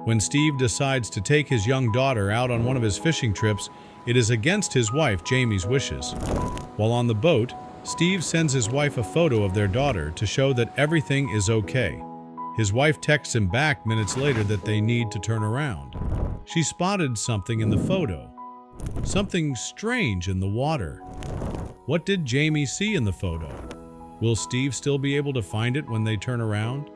When Steve decides to take his young daughter out on one of his fishing trips, it is against his wife Jamie's wishes. While on the boat, Steve sends his wife a photo of their daughter to show that everything is okay. His wife texts him back minutes later that they need to turn around. She spotted something in the photo. Something strange in the water. What did Jamie see in the photo? Will Steve still be able to find it when they turn around?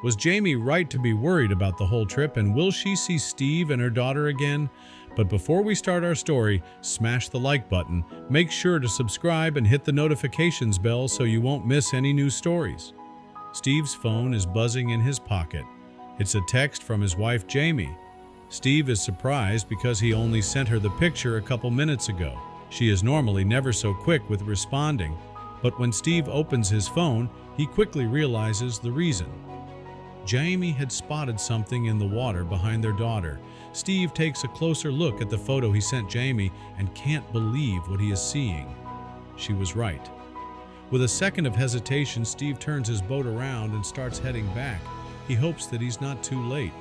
Was Jamie right to be worried about the whole trip, and will she see Steve and her daughter again? But before we start our story, smash the like button, make sure to subscribe and hit the notifications bell so you won't miss any new stories. Steve's phone is buzzing in his pocket. It's a text from his wife Jamie. Steve is surprised because he only sent her the picture a couple minutes ago. She is normally never so quick with responding, but when Steve opens his phone, he quickly realizes the reason. Jamie had spotted something in the water behind their daughter. Steve takes a closer look at the photo he sent Jamie and can't believe what he is seeing. She was right. With a second of hesitation, Steve turns his boat around and starts heading back. He hopes that he's not too late.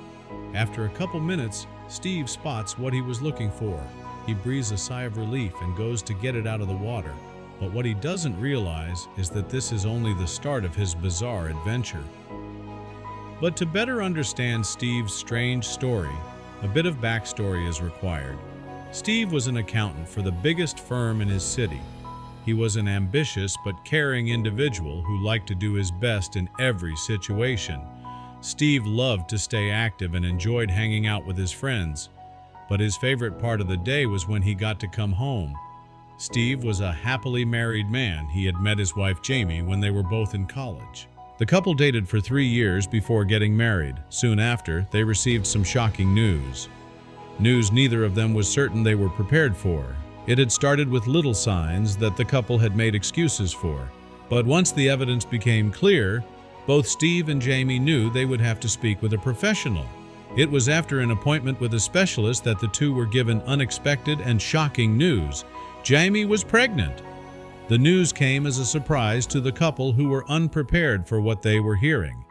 After a couple minutes, Steve spots what he was looking for. He breathes a sigh of relief and goes to get it out of the water. But what he doesn't realize is that this is only the start of his bizarre adventure. But to better understand Steve's strange story, a bit of backstory is required. Steve was an accountant for the biggest firm in his city. He was an ambitious but caring individual who liked to do his best in every situation. Steve loved to stay active and enjoyed hanging out with his friends, but his favorite part of the day was when he got to come home. Steve was a happily married man. He had met his wife Jamie when they were both in college. The couple dated for 3 years before getting married. Soon after, they received some shocking news. News neither of them was certain they were prepared for. It had started with little signs that the couple had made excuses for. But once the evidence became clear, both Steve and Jamie knew they would have to speak with a professional. It was after an appointment with a specialist that the two were given unexpected and shocking news. Jamie was pregnant. The news came as a surprise to the couple who were unprepared for what they were hearing.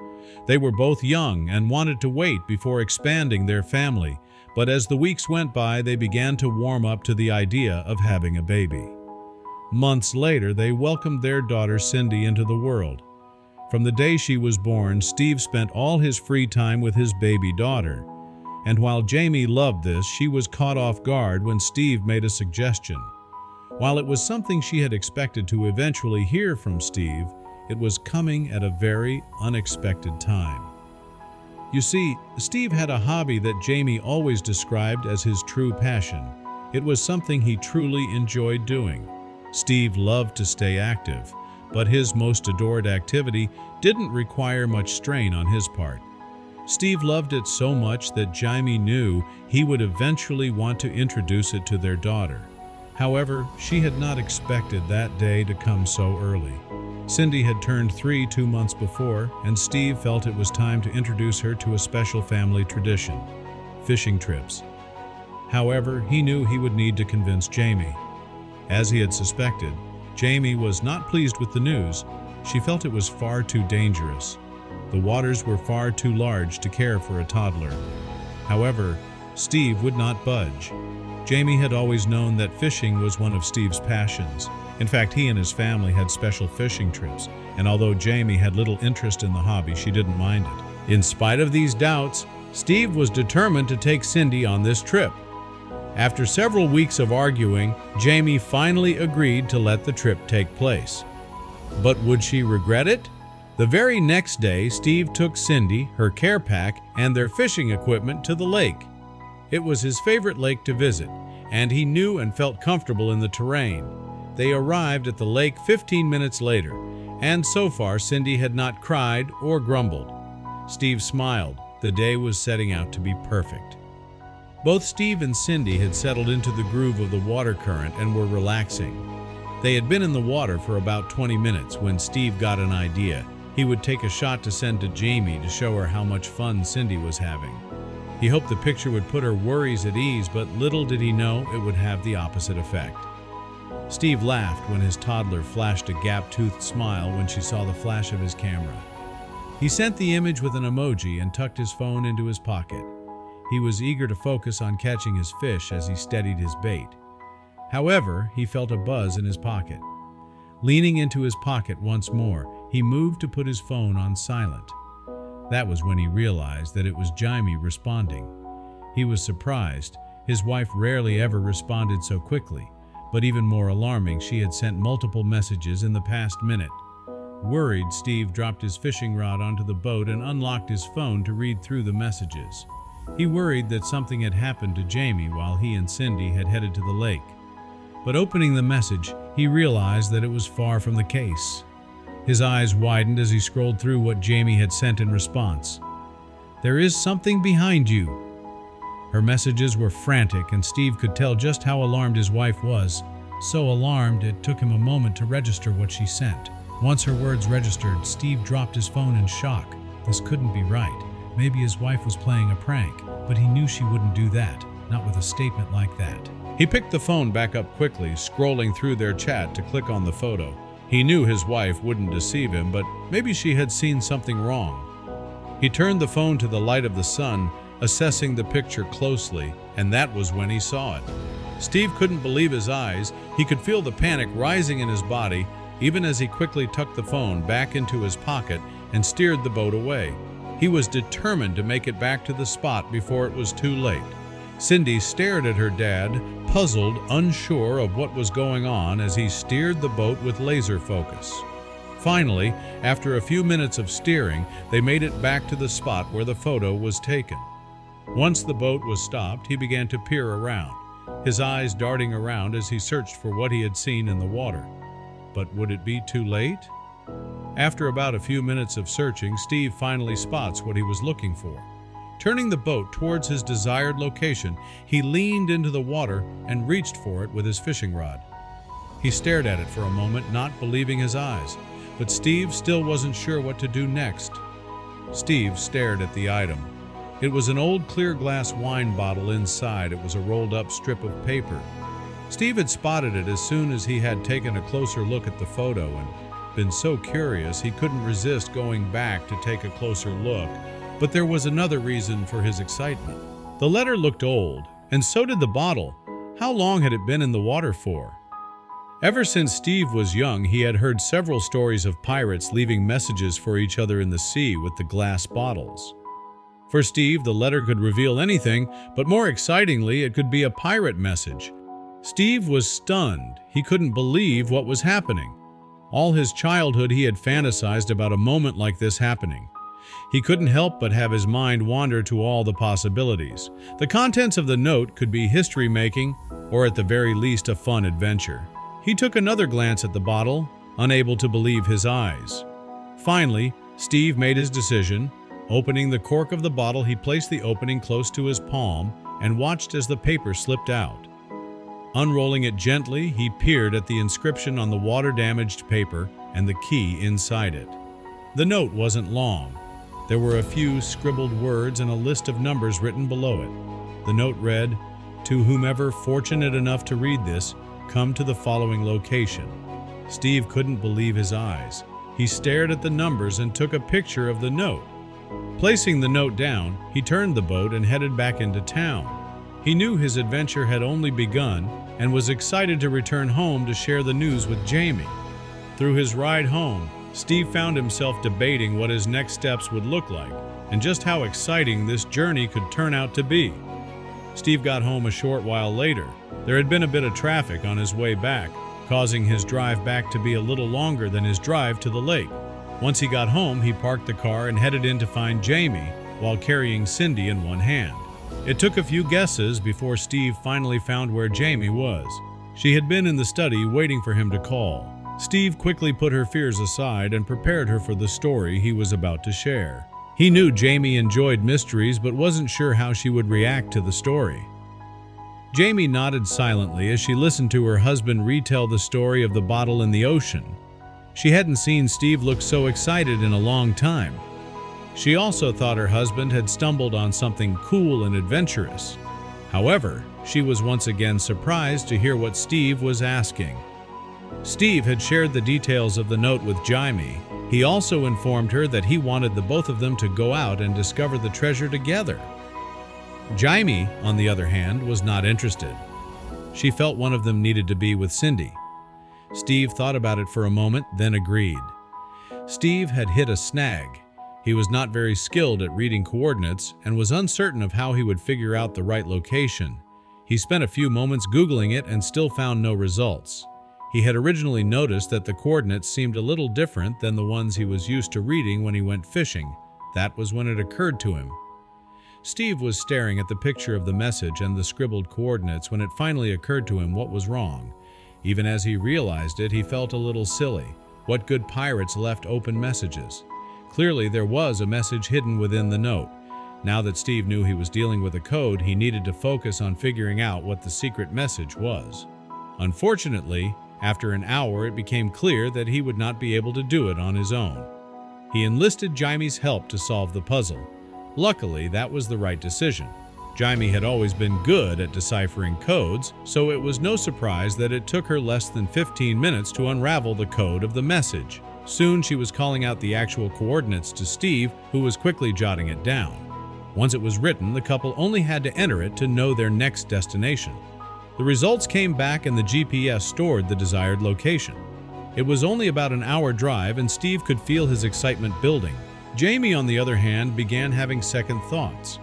They were both young and wanted to wait before expanding their family, but as the weeks went by, they began to warm up to the idea of having a baby. Months later, they welcomed their daughter Cindy into the world. From the day she was born, Steve spent all his free time with his baby daughter. And while Jamie loved this, she was caught off guard when Steve made a suggestion. While it was something she had expected to eventually hear from Steve, it was coming at a very unexpected time. You see, Steve had a hobby that Jamie always described as his true passion. It was something he truly enjoyed doing. Steve loved to stay active, but his most adored activity didn't require much strain on his part. Steve loved it so much that Jamie knew he would eventually want to introduce it to their daughter. However, she had not expected that day to come so early. Cindy had turned 3 2 months before, and Steve felt it was time to introduce her to a special family tradition: fishing trips. However, he knew he would need to convince Jamie. As he had suspected, Jamie was not pleased with the news. She felt it was far too dangerous. The waters were far too large to care for a toddler. However, Steve would not budge. Jamie had always known that fishing was one of Steve's passions. In fact, he and his family had special fishing trips, and although Jamie had little interest in the hobby, she didn't mind it. In spite of these doubts, Steve was determined to take Cindy on this trip. After several weeks of arguing, Jamie finally agreed to let the trip take place. But would she regret it? The very next day, Steve took Cindy, her care pack, and their fishing equipment to the lake. It was his favorite lake to visit, and he knew and felt comfortable in the terrain. They arrived at the lake 15 minutes later, and so far Cindy had not cried or grumbled. Steve smiled. The day was setting out to be perfect. Both Steve and Cindy had settled into the groove of the water current and were relaxing. They had been in the water for about 20 minutes when Steve got an idea. He would take a shot to send to Jamie to show her how much fun Cindy was having. He hoped the picture would put her worries at ease, but little did he know it would have the opposite effect. Steve laughed when his toddler flashed a gap-toothed smile when she saw the flash of his camera. He sent the image with an emoji and tucked his phone into his pocket. He was eager to focus on catching his fish as he steadied his bait. However, he felt a buzz in his pocket. Leaning into his pocket once more, he moved to put his phone on silent. That was when he realized that it was Jaime responding. He was surprised. His wife rarely ever responded so quickly, but even more alarming, she had sent multiple messages in the past minute. Worried, Steve dropped his fishing rod onto the boat and unlocked his phone to read through the messages. He worried that something had happened to Jaime while he and Cindy had headed to the lake. But opening the message, he realized that it was far from the case. His eyes widened as he scrolled through what Jaime had sent in response. "There is something behind you." Her messages were frantic, and Steve could tell just how alarmed his wife was. So alarmed, it took him a moment to register what she sent. Once her words registered, Steve dropped his phone in shock. This couldn't be right. Maybe his wife was playing a prank, but he knew she wouldn't do that, not with a statement like that. He picked the phone back up quickly, scrolling through their chat to click on the photo. He knew his wife wouldn't deceive him, but maybe she had seen something wrong. He turned the phone to the light of the sun, assessing the picture closely, and that was when he saw it. Steve couldn't believe his eyes. He could feel the panic rising in his body, even as he quickly tucked the phone back into his pocket and steered the boat away. He was determined to make it back to the spot before it was too late. Cindy stared at her dad, puzzled, unsure of what was going on as he steered the boat with laser focus. Finally, after a few minutes of steering, they made it back to the spot where the photo was taken. Once the boat was stopped, he began to peer around, his eyes darting around as he searched for what he had seen in the water. But would it be too late? After about a few minutes of searching, Steve finally spots what he was looking for. Turning the boat towards his desired location, he leaned into the water and reached for it with his fishing rod. He stared at it for a moment, not believing his eyes, but Steve still wasn't sure what to do next. Steve stared at the item. It was an old clear glass wine bottle. Inside it was a rolled-up strip of paper. Steve had spotted it as soon as he had taken a closer look at the photo and been so curious he couldn't resist going back to take a closer look. But there was another reason for his excitement. The letter looked old, and so did the bottle. How long had it been in the water for? Ever since Steve was young, he had heard several stories of pirates leaving messages for each other in the sea with the glass bottles. For Steve, the letter could reveal anything, but more excitingly, it could be a pirate message. Steve was stunned. He couldn't believe what was happening. All his childhood, he had fantasized about a moment like this happening. He couldn't help but have his mind wander to all the possibilities. The contents of the note could be history-making, or at the very least a fun adventure. He took another glance at the bottle, unable to believe his eyes. Finally, Steve made his decision. Opening the cork of the bottle, he placed the opening close to his palm and watched as the paper slipped out. Unrolling it gently, he peered at the inscription on the water-damaged paper and the key inside it. The note wasn't long. There were a few scribbled words and a list of numbers written below it. The note read, "To whomever fortunate enough to read this, come to the following location." Steve couldn't believe his eyes. He stared at the numbers and took a picture of the note. Placing the note down, he turned the boat and headed back into town. He knew his adventure had only begun and was excited to return home to share the news with Jaime. Through his ride home, Steve found himself debating what his next steps would look like and just how exciting this journey could turn out to be. Steve got home a short while later. There had been a bit of traffic on his way back, causing his drive back to be a little longer than his drive to the lake. Once he got home, he parked the car and headed in to find Jaime while carrying Cindy in one hand. It took a few guesses before Steve finally found where Jaime was. She had been in the study waiting for him to call. Steve quickly put her fears aside and prepared her for the story he was about to share. He knew Jaime enjoyed mysteries but wasn't sure how she would react to the story. Jaime nodded silently as she listened to her husband retell the story of the bottle in the ocean. She hadn't seen Steve look so excited in a long time. She also thought her husband had stumbled on something cool and adventurous. However, she was once again surprised to hear what Steve was asking. Steve had shared the details of the note with Jaime. He also informed her that he wanted the both of them to go out and discover the treasure together. Jaime, on the other hand, was not interested. She felt one of them needed to be with Cindy. Steve thought about it for a moment, then agreed. Steve had hit a snag. He was not very skilled at reading coordinates and was uncertain of how he would figure out the right location. He spent a few moments Googling it and still found no results. He had originally noticed that the coordinates seemed a little different than the ones he was used to reading when he went fishing. That was when it occurred to him. Steve was staring at the picture of the message and the scribbled coordinates when it finally occurred to him what was wrong. Even as he realized it, he felt a little silly. What good pirates left open messages? Clearly, there was a message hidden within the note. Now that Steve knew he was dealing with a code, he needed to focus on figuring out what the secret message was. Unfortunately, after an hour, it became clear that he would not be able to do it on his own. He enlisted Jaime's help to solve the puzzle. Luckily, that was the right decision. Jaime had always been good at deciphering codes, so it was no surprise that it took her less than 15 minutes to unravel the code of the message. Soon she was calling out the actual coordinates to Steve, who was quickly jotting it down. Once it was written, the couple only had to enter it to know their next destination. The results came back and the GPS stored the desired location. It was only about an hour drive and Steve could feel his excitement building. Jaime, on the other hand, began having second thoughts.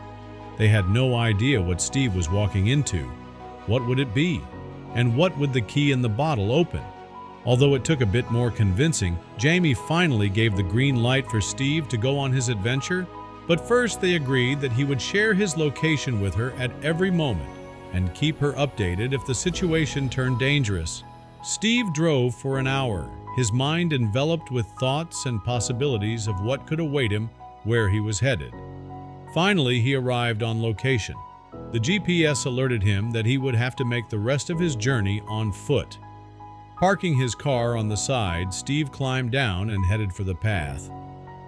They had no idea what Steve was walking into. What would it be? And what would the key in the bottle open? Although it took a bit more convincing, Jaime finally gave the green light for Steve to go on his adventure. But first they agreed that he would share his location with her at every moment and keep her updated if the situation turned dangerous. Steve drove for an hour, his mind enveloped with thoughts and possibilities of what could await him where he was headed. Finally, he arrived on location. The GPS alerted him that he would have to make the rest of his journey on foot. Parking his car on the side, Steve climbed down and headed for the path.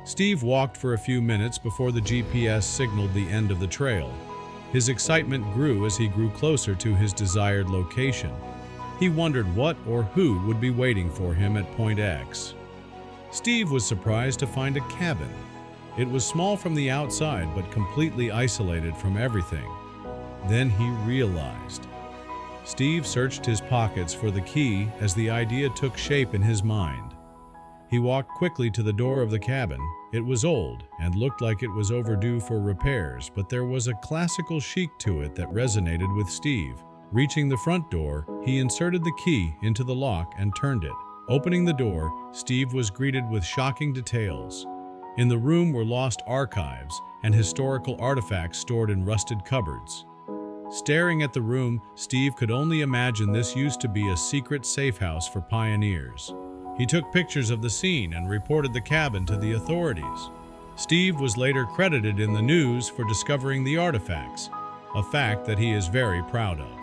Steve walked for a few minutes before the GPS signaled the end of the trail. His excitement grew as he grew closer to his desired location. He wondered what or who would be waiting for him at point X. Steve was surprised to find a cabin. It was small from the outside but completely isolated from everything. Then he realized. Steve searched his pockets for the key as the idea took shape in his mind. He walked quickly to the door of the cabin. It was old and looked like it was overdue for repairs, but there was a classical chic to it that resonated with Steve. Reaching the front door, he inserted the key into the lock and turned it. Opening the door, Steve was greeted with shocking details. In the room were lost archives and historical artifacts stored in rusted cupboards. Staring at the room, Steve could only imagine this used to be a secret safe house for pioneers. He took pictures of the scene and reported the cabin to the authorities. Steve was later credited in the news for discovering the artifacts, a fact that he is very proud of.